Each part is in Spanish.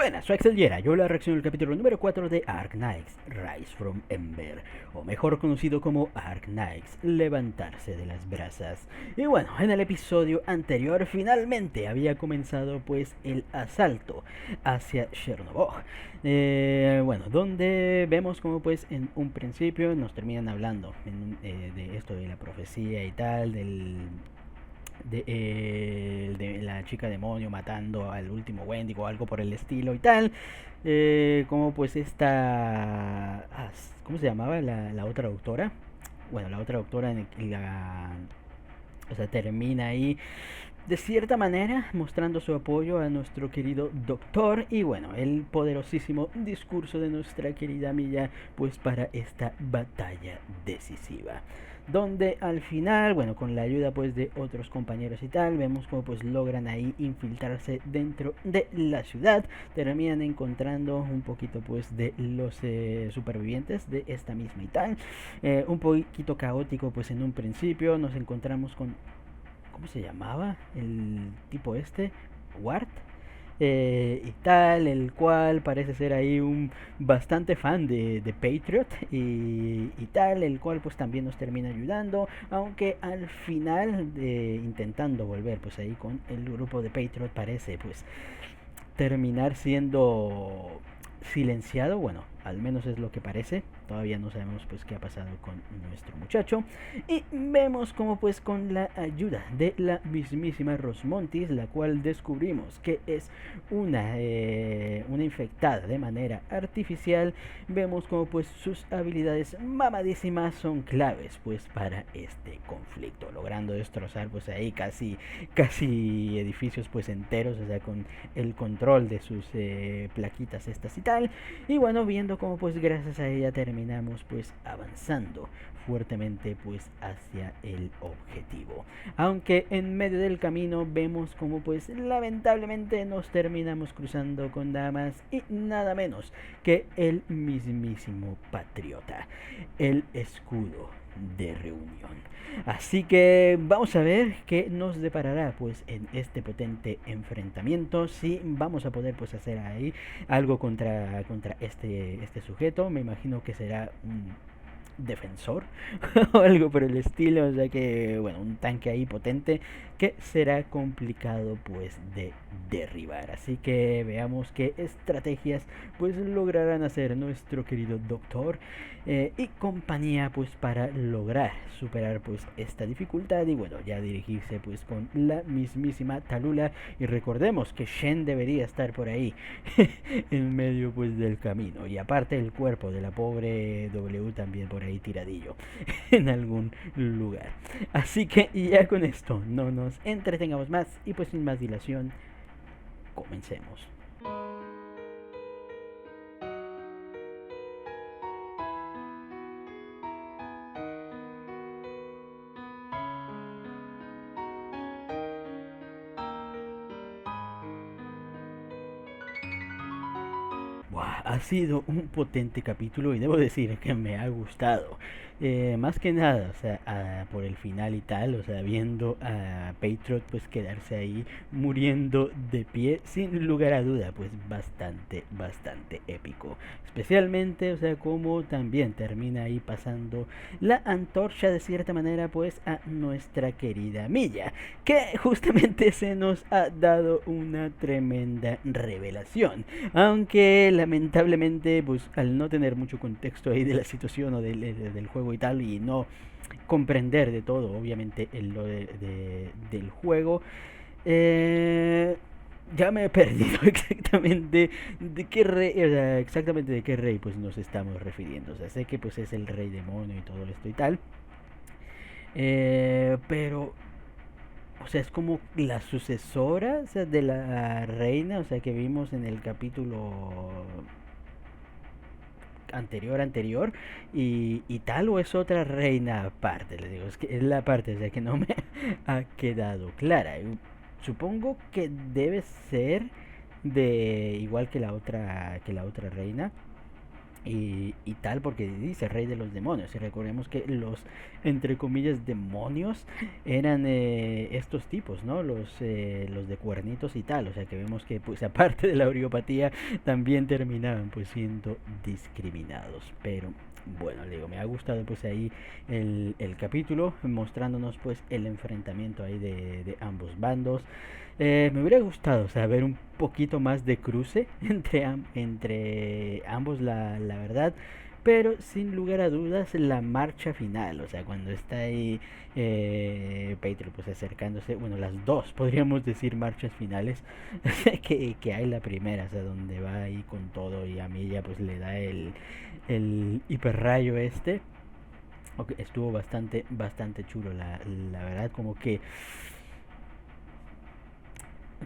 Buenas, soy Axel Yera. Yo la reacciono al capítulo número 4 de Arknights Rise from Ember, o mejor conocido como Arknights Levantarse de las Brasas. Y bueno, en el episodio anterior finalmente había comenzado pues el asalto hacia Chernobog. Bueno, donde vemos como pues en un principio nos terminan hablando de esto de la profecía y tal, de la chica demonio matando al último Wendigo o algo por el estilo y tal. Como pues esta... ¿Cómo se llamaba la otra doctora? Bueno, la otra doctora o sea, termina ahí de cierta manera mostrando su apoyo a nuestro querido doctor y bueno, el poderosísimo discurso de nuestra querida Milla pues para esta batalla decisiva, donde al final, bueno, con la ayuda pues de otros compañeros y tal, vemos como pues logran ahí infiltrarse dentro de la ciudad, terminan encontrando un poquito pues de los supervivientes de esta misma y tal, un poquito caótico pues en un principio, nos encontramos con, ¿cómo se llamaba? El tipo este, Ward. Y tal, el cual parece ser ahí un bastante fan de Patriot y tal, el cual pues también nos termina ayudando, aunque al final intentando volver pues ahí con el grupo de Patriot parece pues terminar siendo silenciado, bueno, al menos es lo que parece. Todavía no sabemos pues qué ha pasado con nuestro muchacho y vemos como pues con la ayuda de la mismísima Rosmontis, la cual descubrimos que es una infectada de manera artificial, vemos como pues sus habilidades mamadísimas son claves pues para este conflicto, logrando destrozar pues ahí casi edificios pues enteros, o sea, con el control de sus plaquitas estas y tal. Y bueno, viendo como pues gracias a ella terminamos pues avanzando fuertemente pues hacia el objetivo, aunque en medio del camino vemos como pues lamentablemente nos terminamos cruzando con damas y nada menos que el mismísimo Patriota, el escudo de reunión. Así que vamos a ver qué nos deparará pues en este potente enfrentamiento, si vamos a poder pues hacer ahí algo contra este sujeto. Me imagino que será un defensor o algo por el estilo, o sea que bueno, un tanque ahí potente que será complicado pues de derribar, así que veamos qué estrategias pues lograrán hacer nuestro querido doctor y compañía pues para lograr superar pues esta dificultad y bueno, ya dirigirse pues con la mismísima Talula. Y recordemos que Shen debería estar por ahí en medio pues del camino, y aparte el cuerpo de la pobre W también por ahí tiradillo en algún lugar. Así que ya con esto no nos entretengamos más y pues sin más dilación comencemos. Buah, ha sido un potente capítulo y debo decir que me ha gustado. Más que nada, o sea, por el final y tal, o sea, viendo a Patriot pues quedarse ahí muriendo de pie, sin lugar a duda, pues bastante épico. Especialmente, o sea, como también termina ahí pasando la antorcha de cierta manera pues a nuestra querida Milla, que justamente se nos ha dado una tremenda revelación, aunque lamentablemente pues al no tener mucho contexto ahí de la situación o del juego y tal, y no comprender de todo obviamente lo del juego, eh, ya me he perdido exactamente de qué rey pues nos estamos refiriendo. O sea, sé que pues es el rey demonio y todo esto y tal, pero o sea, es como la sucesora, o sea, de la reina, o sea, que vimos en el capítulo anterior y tal, o es otra reina aparte. Les digo, es que es la parte, o sea, que no me ha quedado clara. Supongo que debe ser de igual que la otra reina, y tal, porque dice rey de los demonios. Y recordemos que los, entre comillas, demonios eran estos tipos, ¿no? Los de cuernitos y tal. O sea que vemos que, pues, aparte de la oriopatía, también terminaban, pues, siendo discriminados. Pero bueno, le digo, me ha gustado pues ahí el capítulo mostrándonos pues el enfrentamiento ahí de ambos bandos. Me hubiera gustado, o sea, ver un poquito más de cruce entre ambos, la verdad. Pero sin lugar a dudas, la marcha final, o sea, cuando está ahí Patriot pues acercándose, bueno, las dos podríamos decir marchas finales, que hay la primera, o sea, donde va ahí con todo y a Milla pues le da el hiperrayo este. Okay, estuvo bastante chulo, la verdad, como que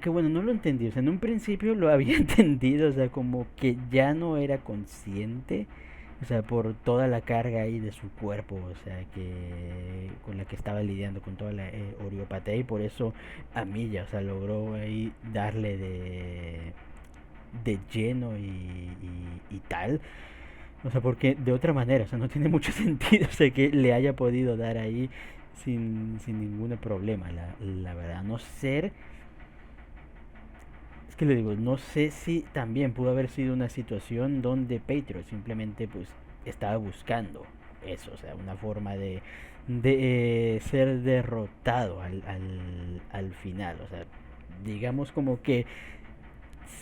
bueno, no lo entendí, o sea, en un principio lo había entendido, o sea, como que ya no era consciente, o sea, por toda la carga ahí de su cuerpo, o sea, que con la que estaba lidiando con toda la oriopatía y por eso a Milla, o sea, logró ahí darle de lleno y tal. O sea, porque de otra manera, o sea, no tiene mucho sentido, o sea, que le haya podido dar ahí sin ningún problema, la verdad. No ser, es que le digo, no sé si también pudo haber sido una situación donde Patriot simplemente pues estaba buscando eso, o sea, una forma de ser derrotado al final, o sea, digamos como que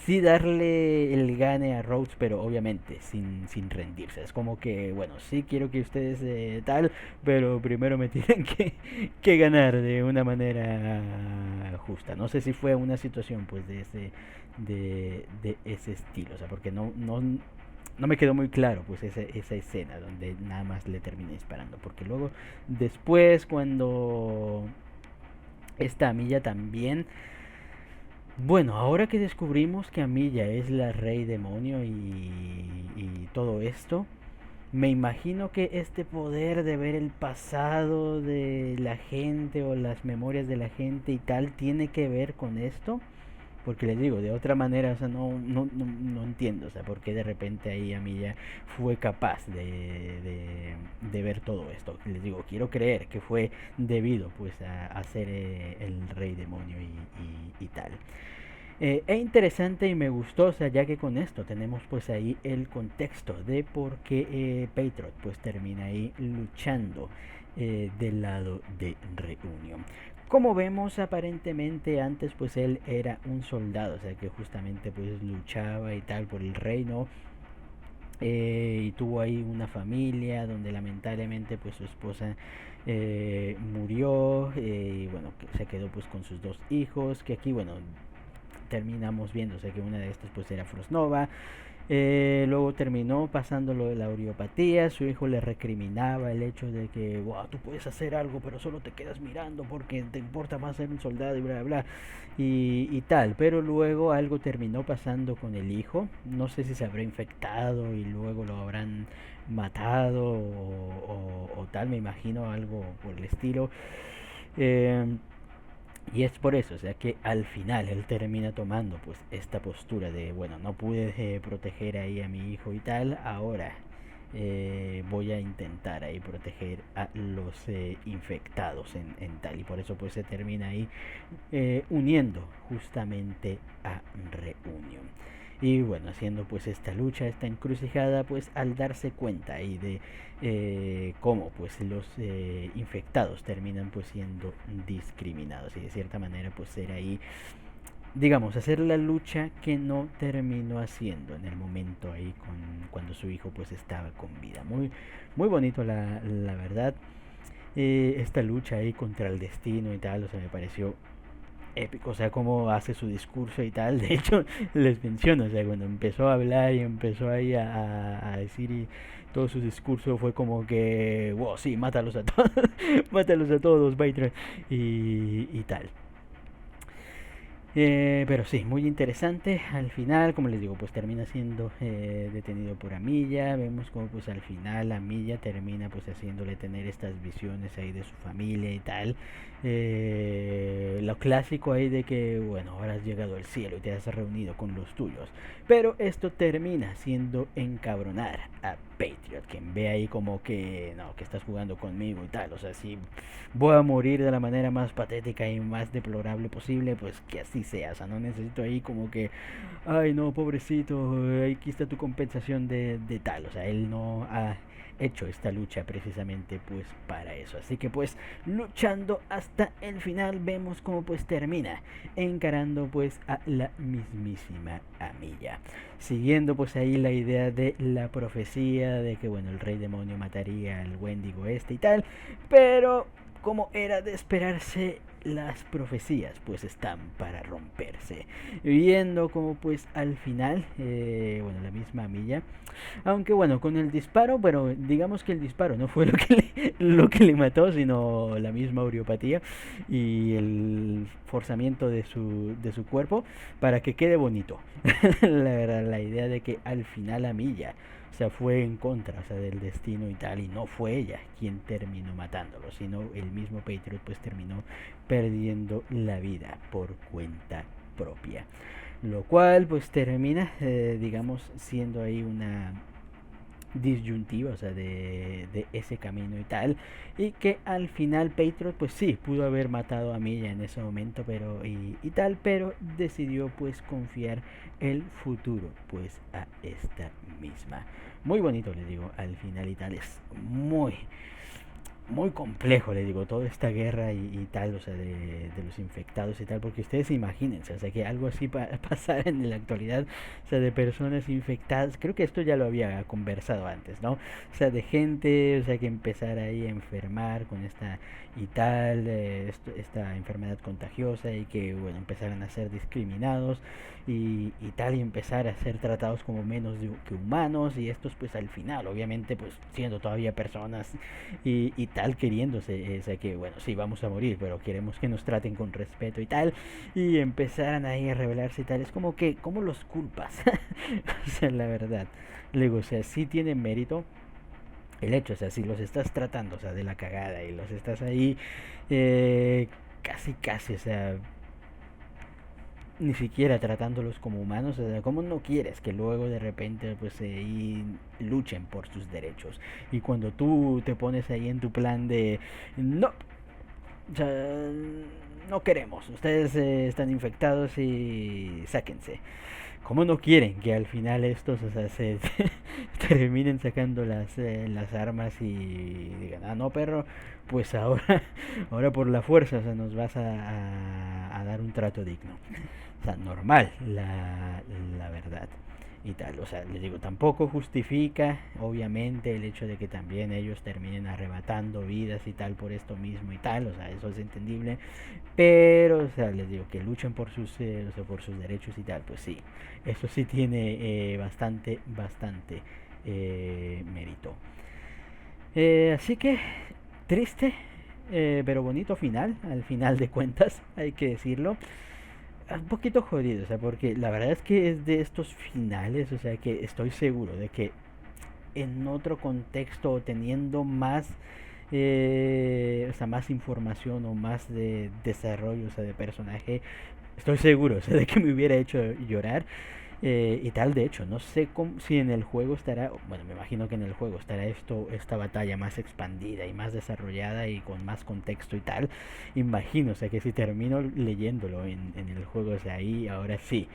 sí darle el gane a Rhodes, pero obviamente sin rendirse. Es como que, bueno, sí quiero que ustedes tal, pero primero me tienen que ganar de una manera justa. No sé si fue una situación pues de ese estilo, o sea, porque no me quedó muy claro pues esa escena donde nada más le terminé disparando, porque luego después cuando esta Milla también, bueno, ahora que descubrimos que Amilla es la rey demonio y todo esto, me imagino que este poder de ver el pasado de la gente o las memorias de la gente y tal tiene que ver con esto. Porque les digo, de otra manera, o sea, no entiendo, o sea, por qué de repente ahí Amilla fue capaz de ver todo esto. Les digo, quiero creer que fue debido pues a ser el rey demonio y tal. Es interesante y me gustó, o sea, ya que con esto tenemos pues ahí el contexto de por qué Patriot pues termina ahí luchando del lado de Reunion. Como vemos, aparentemente antes pues él era un soldado, o sea que justamente pues luchaba y tal por el reino, y tuvo ahí una familia donde lamentablemente pues su esposa murió, y bueno, que se quedó pues con sus dos hijos, que aquí bueno terminamos viendo, o sea que una de estas pues era Frostnova. Luego terminó pasando lo de la oriopatía, su hijo le recriminaba el hecho de que, wow, tú puedes hacer algo pero solo te quedas mirando porque te importa más ser un soldado y bla bla y tal, pero luego algo terminó pasando con el hijo, no sé si se habrá infectado y luego lo habrán matado o tal, me imagino algo por el estilo. Eh, y es por eso, o sea que al final él termina tomando pues esta postura de, bueno, no pude proteger ahí a mi hijo y tal, ahora voy a intentar ahí proteger a los infectados en tal. Y por eso pues se termina ahí uniendo justamente a Reunion. Y bueno, haciendo pues esta lucha, esta encrucijada, pues al darse cuenta ahí de cómo pues los infectados terminan pues siendo discriminados y de cierta manera pues era ahí, digamos, hacer la lucha que no terminó haciendo en el momento ahí cuando su hijo pues estaba con vida. Muy bonito la verdad. Esta lucha ahí contra el destino y tal, o sea, me pareció épico, o sea, cómo hace su discurso y tal. De hecho, les menciono, o sea, cuando empezó a hablar y empezó ahí a decir y todo su discurso fue como que, wow, sí, mátalos a todos, mátalos a todos, Bytron, y tal. Pero sí, muy interesante. Al final, como les digo, pues termina siendo detenido por Amilla. Vemos como pues al final Amilla termina pues haciéndole tener estas visiones ahí de su familia y tal. Lo clásico ahí de que, bueno, ahora has llegado al cielo y te has reunido con los tuyos. Pero esto termina haciendo encabronar a Patriot, quien ve ahí como que, no, que estás jugando conmigo y tal. O sea, si voy a morir de la manera más patética y más deplorable posible, pues que así sea. O sea, no necesito ahí como que, ay no, pobrecito, aquí está tu compensación de tal. O sea, él no ha hecho esta lucha precisamente pues para eso. Así que pues luchando hasta el final vemos cómo pues termina encarando pues a la mismísima Amilla. Siguiendo pues ahí la idea de la profecía de que bueno, el rey demonio mataría al Wendigo este y tal, pero como era de esperarse, las profecías pues están para romperse. Viendo como pues al final, bueno, la misma Milla, aunque bueno, con el disparo, bueno, digamos que el disparo no fue lo que le mató, sino la misma aureopatía y el forzamiento de su cuerpo para que quede bonito. La verdad, la idea de que al final a Milla, o sea, fue en contra, o sea, del destino y tal, y no fue ella quien terminó matándolo, sino el mismo Patriot pues terminó perdiendo la vida por cuenta propia. Lo cual pues termina, digamos, siendo ahí una disyuntiva, o sea, de ese camino y tal, y que al final Patriot pues sí, pudo haber matado a Milla en ese momento, pero y tal, pero decidió pues confiar el futuro pues a esta misma. Muy bonito, les digo, al final y tal, es muy complejo, le digo, toda esta guerra y tal, o sea, de los infectados y tal, porque ustedes imagínense, o sea, que algo así pasara en la actualidad, o sea, de personas infectadas, creo que esto ya lo había conversado antes, ¿no? O sea, de gente, o sea, que empezara ahí a enfermar con esta y tal, esta enfermedad contagiosa y que, bueno, empezaran a ser discriminados y tal, y empezar a ser tratados como menos que humanos y estos pues al final, obviamente, pues siendo todavía personas y tal, queriéndose, o sea que bueno, sí, vamos a morir, pero queremos que nos traten con respeto y tal, y empezaran ahí a rebelarse y tal, es como que, ¿cómo los culpas? O sea, la verdad, luego, o sea, sí tiene mérito el hecho, o sea, si los estás tratando, o sea, de la cagada y los estás ahí, casi, o sea, ni siquiera tratándolos como humanos, o sea, ¿cómo no quieres que luego de repente pues ahí luchen por sus derechos? Y cuando tú te pones ahí en tu plan de no, o sea, no queremos, ustedes están infectados y sáquense. ¿Cómo no quieren que al final estos, o sea, se terminen sacando las armas y digan, ah, no, perro, pues ahora por la fuerza, o sea, nos vas a dar un trato digno? O sea, normal, la verdad y tal. O sea, les digo, tampoco justifica, obviamente, el hecho de que también ellos terminen arrebatando vidas y tal por esto mismo y tal. O sea, eso es entendible. Pero, o sea, les digo, que luchen o sea, por sus derechos y tal, pues sí. Eso sí tiene bastante mérito. Así que, triste, pero bonito final, al final de cuentas, hay que decirlo. Un poquito jodido, o sea, porque la verdad es que es de estos finales, o sea, que estoy seguro de que en otro contexto, teniendo más, o sea, más información o más de desarrollo, o sea, de personaje, estoy seguro, o sea, de que me hubiera hecho llorar. Y tal, de hecho, no sé si en el juego estará, bueno, me imagino que en el juego estará esta batalla más expandida y más desarrollada y con más contexto y tal. Imagino, o sea, que si termino leyéndolo en el juego, o sea, ahí ahora sí,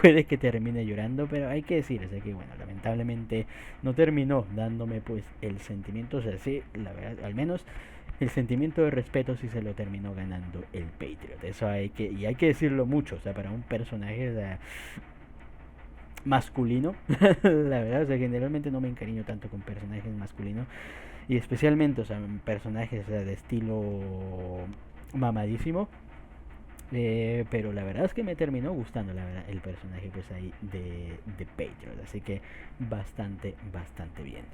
puede que termine llorando, pero hay que decir, o sea, que bueno, lamentablemente no terminó dándome pues el sentimiento, o sea, sí, la verdad, al menos el sentimiento de respeto sí se lo terminó ganando el Patriot. Eso y hay que decirlo mucho, o sea, para un personaje, o sea, masculino. La verdad, o sea, generalmente no me encariño tanto con personajes masculinos. Y especialmente, o sea, personajes, o sea, de estilo mamadísimo. Pero la verdad es que me terminó gustando la verdad, el personaje pues ahí de Patriot. Así que bastante bien.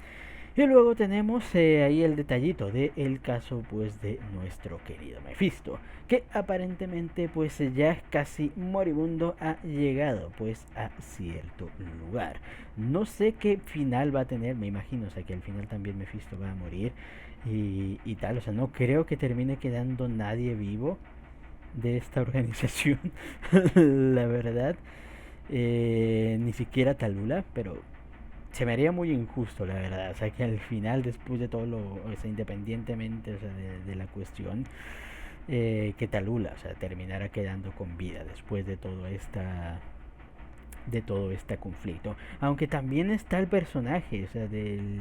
Y luego tenemos ahí el detallito de el caso pues de nuestro querido Mephisto, que aparentemente pues ya casi moribundo ha llegado pues a cierto lugar. No sé qué final va a tener, me imagino, o sea que al final también Mephisto va a morir y tal, o sea, no creo que termine quedando nadie vivo de esta organización, la verdad, ni siquiera Talula, pero se me haría muy injusto, la verdad. O sea, que al final, después de todo lo, o sea, independientemente, o sea, de la cuestión, que Talula, o sea, terminara quedando con vida después de todo este conflicto. Aunque también está el personaje, o sea, del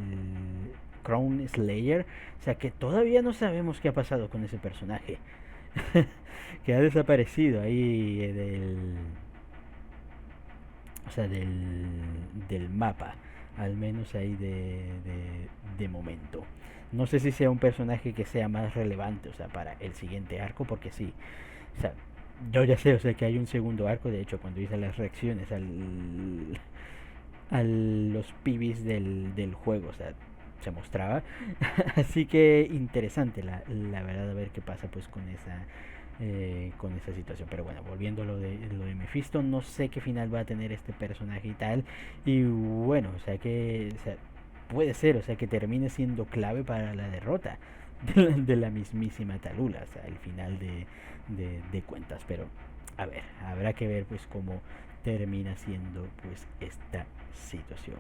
Crown Slayer, o sea, que todavía no sabemos qué ha pasado con ese personaje. Que ha desaparecido ahí o sea, del mapa, al menos ahí de momento. No sé si sea un personaje que sea más relevante, o sea, para el siguiente arco, porque sí, o sea, yo ya sé, o sea, que hay un segundo arco, de hecho, cuando hice las reacciones a los pibis del juego, o sea, se mostraba. Así que interesante, la verdad, a ver qué pasa pues con esa situación. Pero bueno, volviendo a lo de Mephisto, no sé qué final va a tener este personaje y tal. Y bueno, o sea que o sea, puede ser, o sea que termine siendo clave para la derrota de la mismísima Talula, o sea, el final de cuentas. Pero a ver, habrá que ver pues cómo termina siendo pues esta situación.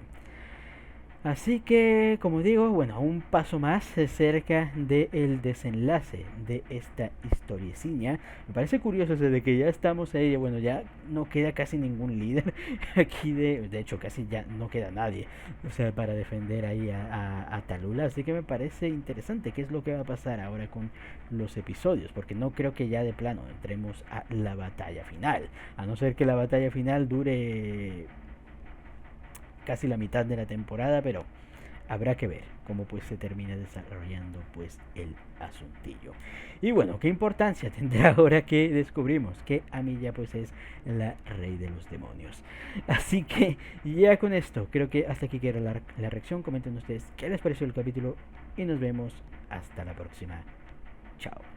Así que, como digo, bueno, un paso más cerca del desenlace de esta historiecilla. Me parece curioso de que ya estamos ahí, bueno, ya no queda casi ningún líder aquí, de hecho casi ya no queda nadie, o sea, para defender ahí a Talula. Así que me parece interesante qué es lo que va a pasar ahora con los episodios, porque no creo que ya de plano entremos a la batalla final, a no ser que la batalla final dure casi la mitad de la temporada, pero habrá que ver cómo pues se termina desarrollando pues el asuntillo. Y bueno, qué importancia tendrá ahora que descubrimos que Amiya pues es la rey de los demonios. Así que ya con esto creo que hasta aquí quiero la reacción. Comenten ustedes qué les pareció el capítulo y nos vemos hasta la próxima. Chao.